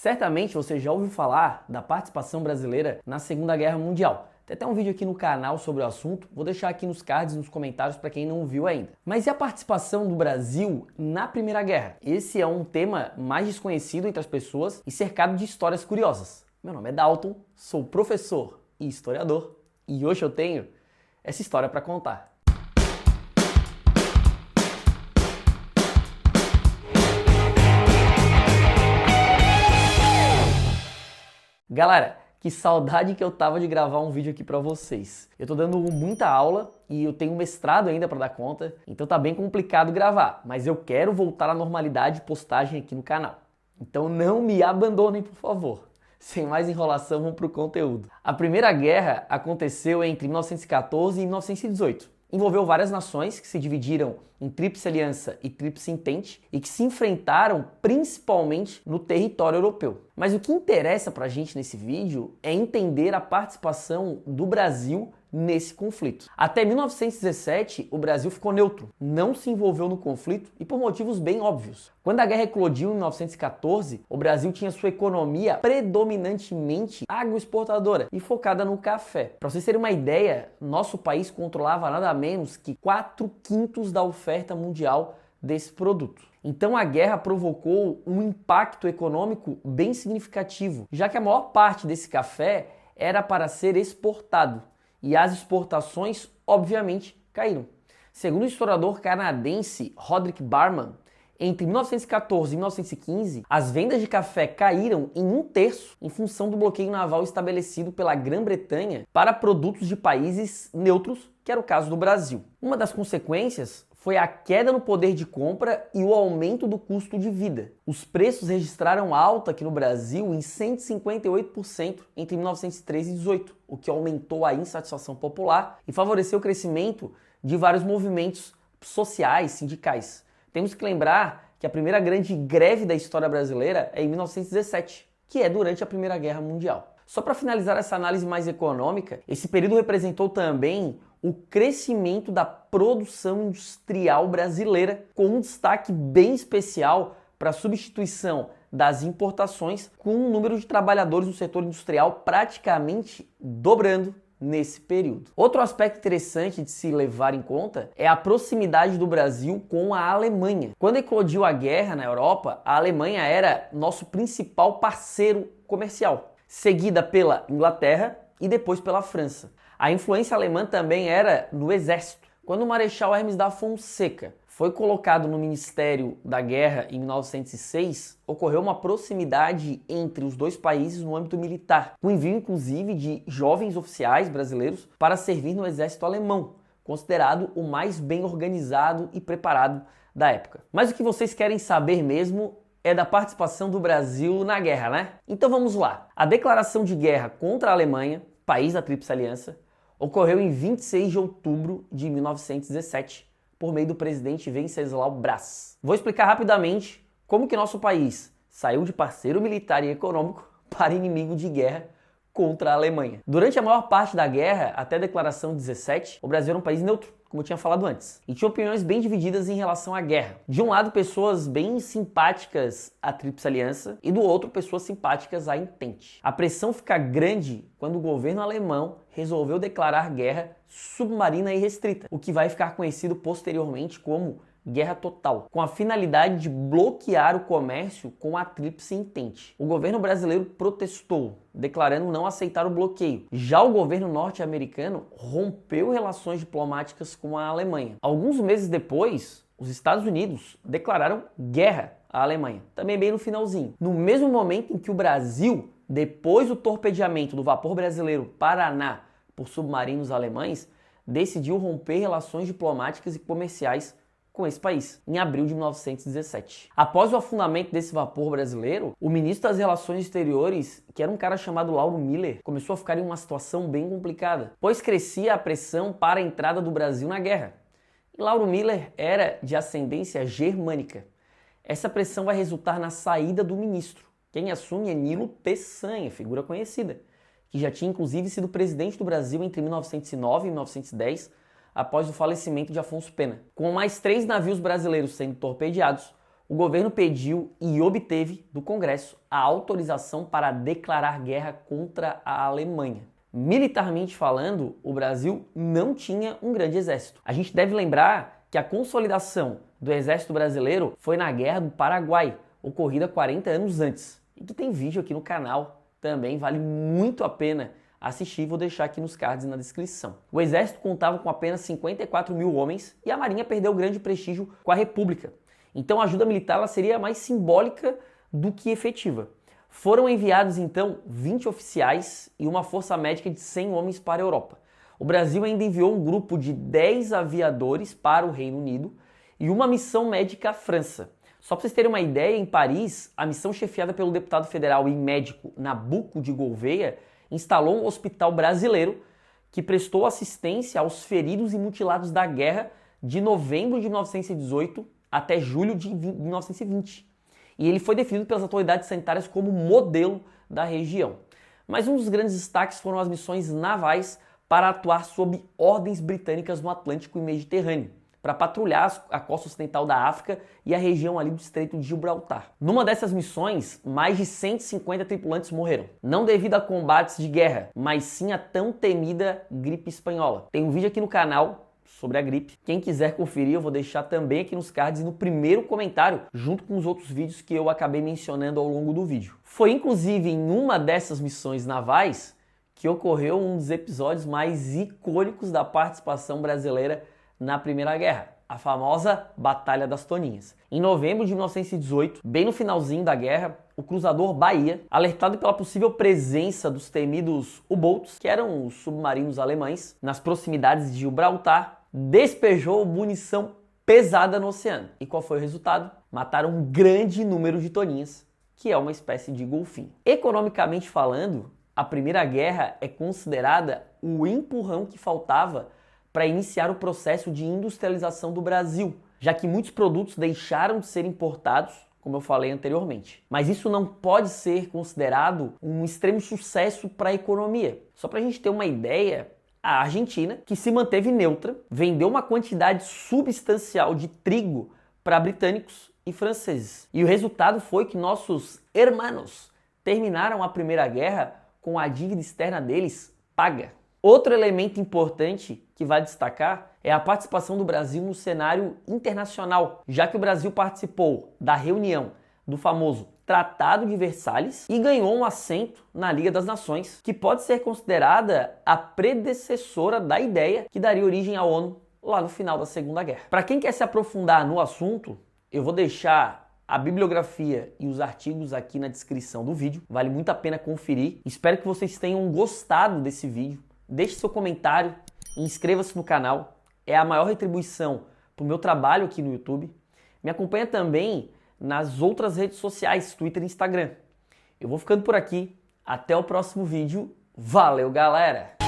Certamente você já ouviu falar da participação brasileira na Segunda Guerra Mundial. Tem até um vídeo aqui no canal sobre o assunto, vou deixar aqui nos cards e nos comentários para quem não viu ainda. Mas e a participação do Brasil na Primeira Guerra? Esse é um tema mais desconhecido entre as pessoas e cercado de histórias curiosas. Meu nome é Dalton, sou professor e historiador e hoje eu tenho essa história para contar. Galera, que saudade que eu tava de gravar um vídeo aqui pra vocês. Eu tô dando muita aula e eu tenho um mestrado ainda pra dar conta, então tá bem complicado gravar, mas eu quero voltar à normalidade de postagem aqui no canal. Então não me abandonem, por favor. Sem mais enrolação, vamos pro conteúdo. A Primeira Guerra aconteceu entre 1914 e 1918. Envolveu várias nações que se dividiram em Tríplice Aliança e Tríplice Entente e que se enfrentaram principalmente no território europeu. Mas o que interessa pra gente nesse vídeo é entender a participação do Brasil nesse conflito. Até 1917, o Brasil ficou neutro, não se envolveu no conflito e por motivos bem óbvios. Quando a guerra eclodiu em 1914, o Brasil tinha sua economia predominantemente agroexportadora e focada no café. Para vocês terem uma ideia, nosso país controlava nada menos que 4/5 da oferta mundial desse produto. Então a guerra provocou um impacto econômico bem significativo, já que a maior parte desse café era para ser exportado. E as exportações, obviamente, caíram. Segundo o historiador canadense Roderick Barman, entre 1914 e 1915, as vendas de café caíram em 1/3 em função do bloqueio naval estabelecido pela Grã-Bretanha para produtos de países neutros, que era o caso do Brasil. Uma das consequências foi a queda no poder de compra e o aumento do custo de vida. Os preços registraram alta aqui no Brasil em 158% entre 1913 e 1918, o que aumentou a insatisfação popular e favoreceu o crescimento de vários movimentos sociais, sindicais. Temos que lembrar que a primeira grande greve da história brasileira é em 1917, que é durante a Primeira Guerra Mundial. Só para finalizar essa análise mais econômica, esse período representou também o crescimento da produção industrial brasileira, com um destaque bem especial para a substituição das importações, com o número de trabalhadores no setor industrial praticamente dobrando nesse período. Outro aspecto interessante de se levar em conta é a proximidade do Brasil com a Alemanha. Quando eclodiu a guerra na Europa, a Alemanha era nosso principal parceiro comercial, seguida pela Inglaterra e depois pela França. A influência alemã também era no exército. Quando o Marechal Hermes da Fonseca foi colocado no Ministério da Guerra em 1906, ocorreu uma proximidade entre os dois países no âmbito militar, com envio inclusive de jovens oficiais brasileiros para servir no exército alemão, considerado o mais bem organizado e preparado da época. Mas o que vocês querem saber mesmo é da participação do Brasil na guerra, né? Então vamos lá. A declaração de guerra contra a Alemanha, país da Tríplice Aliança, ocorreu em 26 de outubro de 1917, por meio do presidente Venceslau Braz. Vou explicar rapidamente como que nosso país saiu de parceiro militar e econômico para inimigo de guerra contra a Alemanha. Durante a maior parte da guerra, até a declaração 17, o Brasil era um país neutro, como eu tinha falado antes, e tinha opiniões bem divididas em relação à guerra. De um lado, pessoas bem simpáticas à Tríplice Aliança e do outro, pessoas simpáticas à Entente. A pressão fica grande quando o governo alemão resolveu declarar guerra submarina e restrita, o que vai ficar conhecido posteriormente como Guerra Total, com a finalidade de bloquear o comércio com a Tríplice Entente. O governo brasileiro protestou, declarando não aceitar o bloqueio. Já o governo norte-americano rompeu relações diplomáticas com a Alemanha. Alguns meses depois, os Estados Unidos declararam guerra à Alemanha, também bem no finalzinho. No mesmo momento em que o Brasil, depois do torpedeamento do vapor brasileiro Paraná por submarinos alemães, decidiu romper relações diplomáticas e comerciais com esse país, em abril de 1917. Após o afundamento desse vapor brasileiro, o ministro das Relações Exteriores, que era um cara chamado Lauro Miller, começou a ficar em uma situação bem complicada, pois crescia a pressão para a entrada do Brasil na guerra. E Lauro Miller era de ascendência germânica. Essa pressão vai resultar na saída do ministro. Quem assume é Nilo Peçanha, figura conhecida, que já tinha inclusive sido presidente do Brasil entre 1909 e 1910, após o falecimento de Afonso Pena. Com mais 3 navios brasileiros sendo torpedeados, o governo pediu e obteve do Congresso a autorização para declarar guerra contra a Alemanha. Militarmente falando, o Brasil não tinha um grande exército. A gente deve lembrar que a consolidação do exército brasileiro foi na Guerra do Paraguai, ocorrida 40 anos antes. E que tem vídeo aqui no canal, também vale muito a pena assistir, vou deixar aqui nos cards na descrição. O exército contava com apenas 54 mil homens e a marinha perdeu grande prestígio com a República. Então a ajuda militar ela seria mais simbólica do que efetiva. Foram enviados então 20 oficiais e uma força médica de 100 homens para a Europa. O Brasil ainda enviou um grupo de 10 aviadores para o Reino Unido e uma missão médica à França. Só para vocês terem uma ideia, em Paris, a missão chefiada pelo deputado federal e médico Nabuco de Gouveia instalou um hospital brasileiro que prestou assistência aos feridos e mutilados da guerra de novembro de 1918 até julho de 1920. E ele foi definido pelas autoridades sanitárias como modelo da região. Mas um dos grandes destaques foram as missões navais para atuar sob ordens britânicas no Atlântico e Mediterrâneo, para patrulhar a costa ocidental da África e a região ali do Estreito de Gibraltar. Numa dessas missões, mais de 150 tripulantes morreram, não devido a combates de guerra, mas sim a tão temida gripe espanhola. Tem um vídeo aqui no canal sobre a gripe. Quem quiser conferir, eu vou deixar também aqui nos cards e no primeiro comentário, junto com os outros vídeos que eu acabei mencionando ao longo do vídeo. Foi inclusive em uma dessas missões navais que ocorreu um dos episódios mais icônicos da participação brasileira na Primeira Guerra, a famosa Batalha das Toninhas. Em novembro de 1918, bem no finalzinho da guerra, o cruzador Bahia, alertado pela possível presença dos temidos U-Boats, que eram os submarinos alemães, nas proximidades de Gibraltar, despejou munição pesada no oceano. E qual foi o resultado? Mataram um grande número de toninhas, que é uma espécie de golfinho. Economicamente falando, a Primeira Guerra é considerada o empurrão que faltava para iniciar o processo de industrialização do Brasil, já que muitos produtos deixaram de ser importados, como eu falei anteriormente. Mas isso não pode ser considerado um extremo sucesso para a economia. Só para a gente ter uma ideia, a Argentina, que se manteve neutra, vendeu uma quantidade substancial de trigo para britânicos e franceses. E o resultado foi que nossos hermanos terminaram a Primeira Guerra com a dívida externa deles paga. Outro elemento importante que vai destacar é a participação do Brasil no cenário internacional, já que o Brasil participou da reunião do famoso Tratado de Versalhes e ganhou um assento na Liga das Nações, que pode ser considerada a predecessora da ideia que daria origem à ONU lá no final da Segunda Guerra. Para quem quer se aprofundar no assunto, eu vou deixar a bibliografia e os artigos aqui na descrição do vídeo, vale muito a pena conferir. Espero que vocês tenham gostado desse vídeo. Deixe seu comentário e inscreva-se no canal. É a maior retribuição para o meu trabalho aqui no YouTube. Me acompanha também nas outras redes sociais, Twitter e Instagram. Eu vou ficando por aqui. Até o próximo vídeo. Valeu, galera!